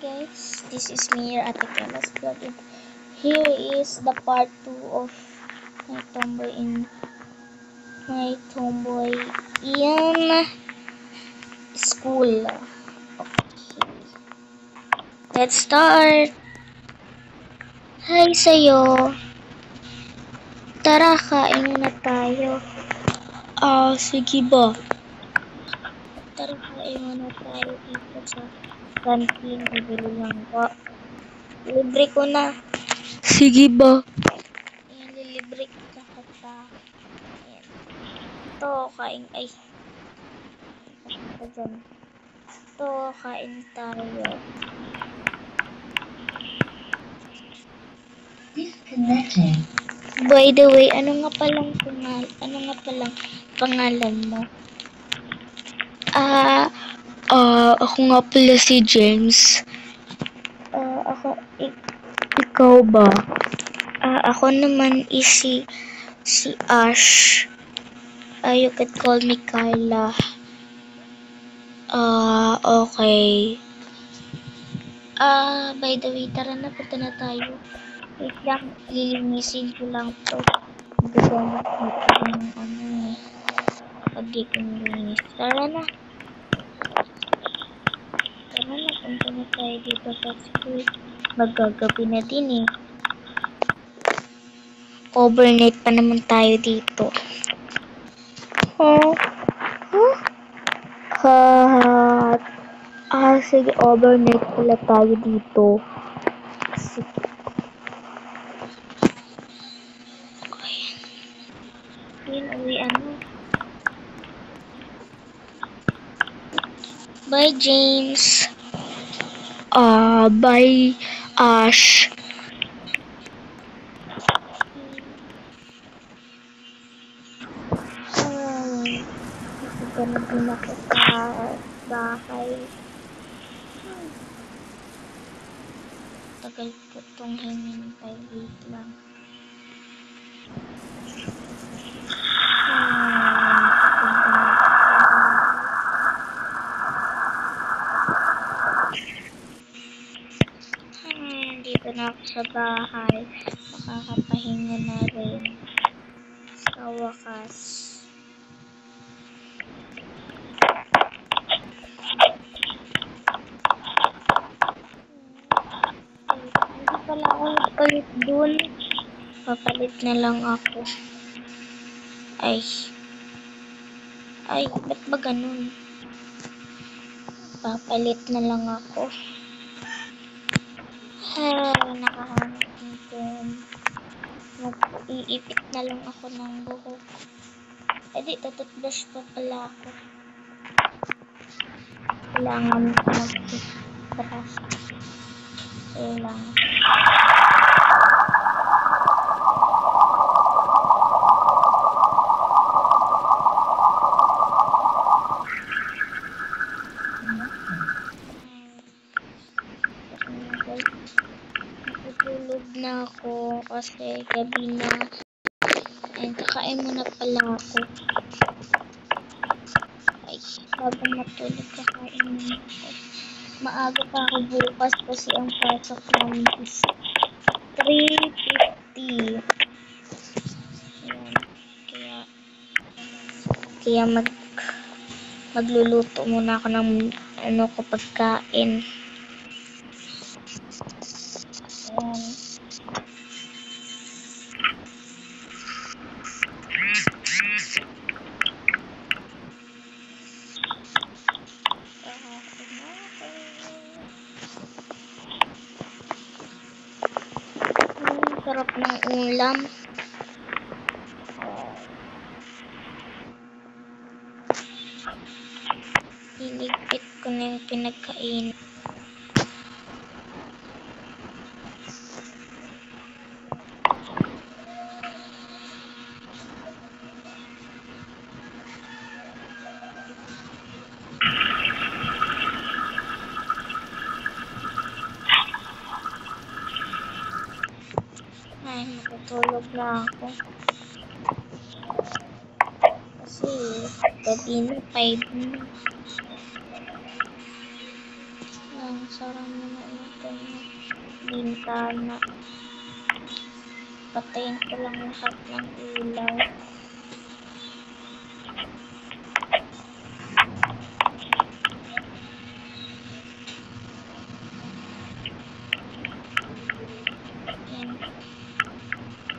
guys, this is me, your Ate Kelas vlog. And here is the part 2 of my tomboy in school. Okay, let's start. Hi sa'yo. Tara, kain muna tayo. Sige ba? Tara, kain muna tayo dito sa canteen. Bibili lang ko. Libre ko na. Sige ba? Ayan, lilibre ka kita. Ayan. Ito, kain. Ay. Ito dyan. Ito, kain tayo. Disconnected. By the way, ano nga palang pangalan mo? Ako nga pala si James. Ako, Ikaw ba? ako naman is si Ash. You could call me Carla. Okay. By the way, tara na, punta na tayo. Wait lang, lilinisin ko lang to. Gagamit dito yung pagiging linis. Tara na, punta na tayo dito sa school. Magagabi na din eh. Overnight pa naman tayo dito. Sige, overnight pala tayo dito. Sige. Yun, Bye, James. Bye, Ash. Punta na din ako sa bahay. Tagal ko itong hinintay. Wait lang. Dito na ako sa bahay. Makakapahinga na rin. Sa wakas. Hindi pala ako nagpalit dun. Papalit na lang ako. Ay, ba't ba ganun? Papalit na lang ako. Nakahanap dito. Mag-iipit na lang ako ng buhok. Tututbrush pa pala ako. Kailangan mag-brush. Kailangan. Natutulog na ako kasi gabi na. And kakain muna pala ako. Ay, bago matulog kakain muna ako. Maaga pa ako bukas kasi ang pasok namin is 3:50. Ayan. Kaya magluluto muna ako ng pagkain. Ayan. Sarap ng ulam. Iligpit ko na yung pinagkain. Ay, matutulog na ako. Kasi gabi na, 5 na. Sarang mo na bintana. Patayin ko lang lahat ng ilaw. Ayan.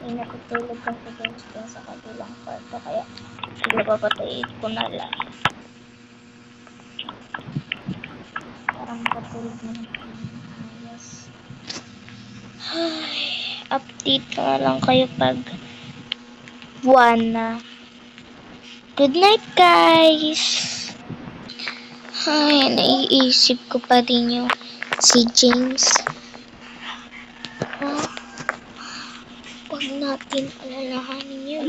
May natutulog kasi guys dun sa kabilang kwarto. Kaya papatayin ko na lang. Parang matulog na ng ayos. Ay, update na lang kayo pag 1 na. Good night, guys! Ay, naiisip ko pa din yung si James. Huwag natin alalahanin yun.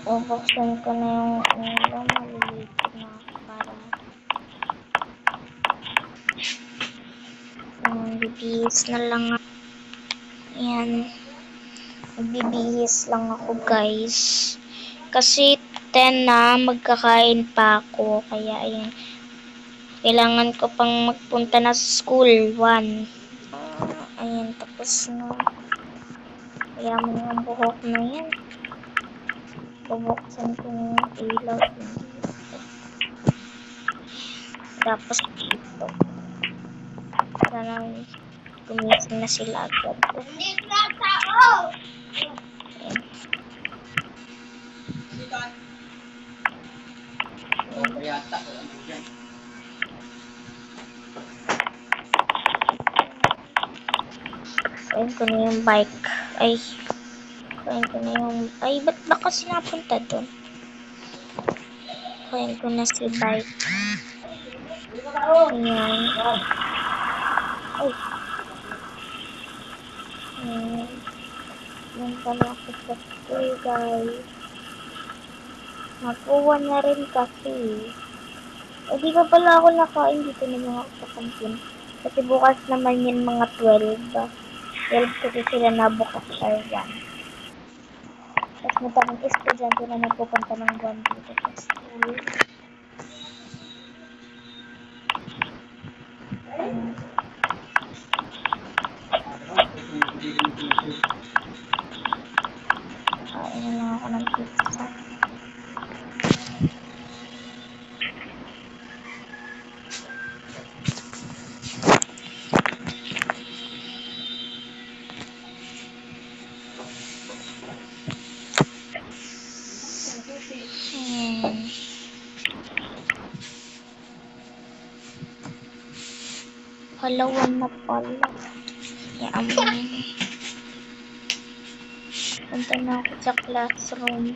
Bubuksan ko na yung ulo. Maliligo na ako para magbibihis na lang ako. Ayan. Magbibihis lang ako, guys. Kasi 10 na, magkakain pa ako. Kaya, ayan. Kailangan ko pang magpunta na sa school. 1. Ayan, tapos na. Kaya mo yung buhok na yan. Bubuksan ko yung ilaw. Tapos dito. Para na gumising na sila agad. Kain ko na yung bike. Ay, kain ko na yung... Ay, ba't ba kasi napunta doon? Kain ko na si bike. Ayan. Ay. Ayan. Ayan pala ako sa school, guys. Mag-uwan na rin kasi. Eh, di ba pala ako nakain dito na mga ako sa kantin? Kasi bukas naman yun mga 12. 12 kasi sila nabukas or 1. Tapos matamang estudyante na nagpupunta ng 1 dito sa school. Kain na ako ng pizza. Halawan na pala. Yan. Punta na ako sa classroom.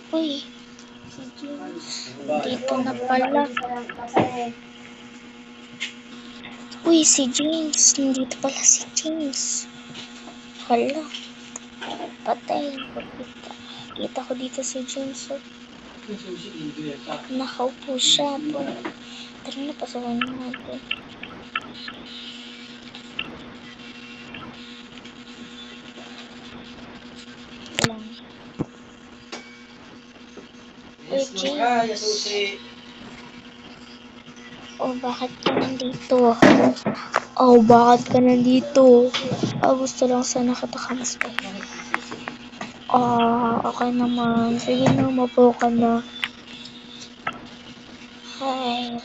Uy, si James. Dito na pala. Uy, si James. Nandito pala si James. Hala. Patay. Kita ko dito si James. Nakaupo siya. Tara na, pasawan natin. Lang. Uy, James. Oh, bakit ka nandito? Oh, bakit ka nandito? Gusto lang sana katakamas ko. Okay naman. Sige na, mapo ka na. Hi.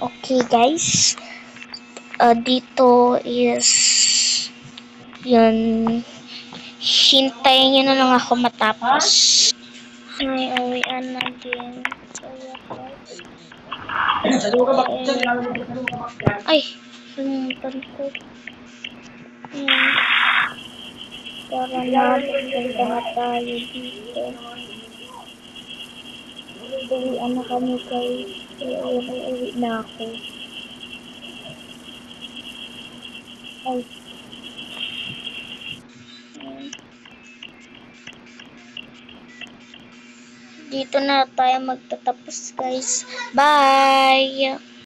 Okay, guys. Dito is yun. Hintayin nyo na lang ako matapos. Ay, awian na din. Ay, sumutan ko. Tara na, punta na tayo dito. Uwian na kami guys. Uwi na ako. Ay. dito na tayo magtatapos, guys. Bye!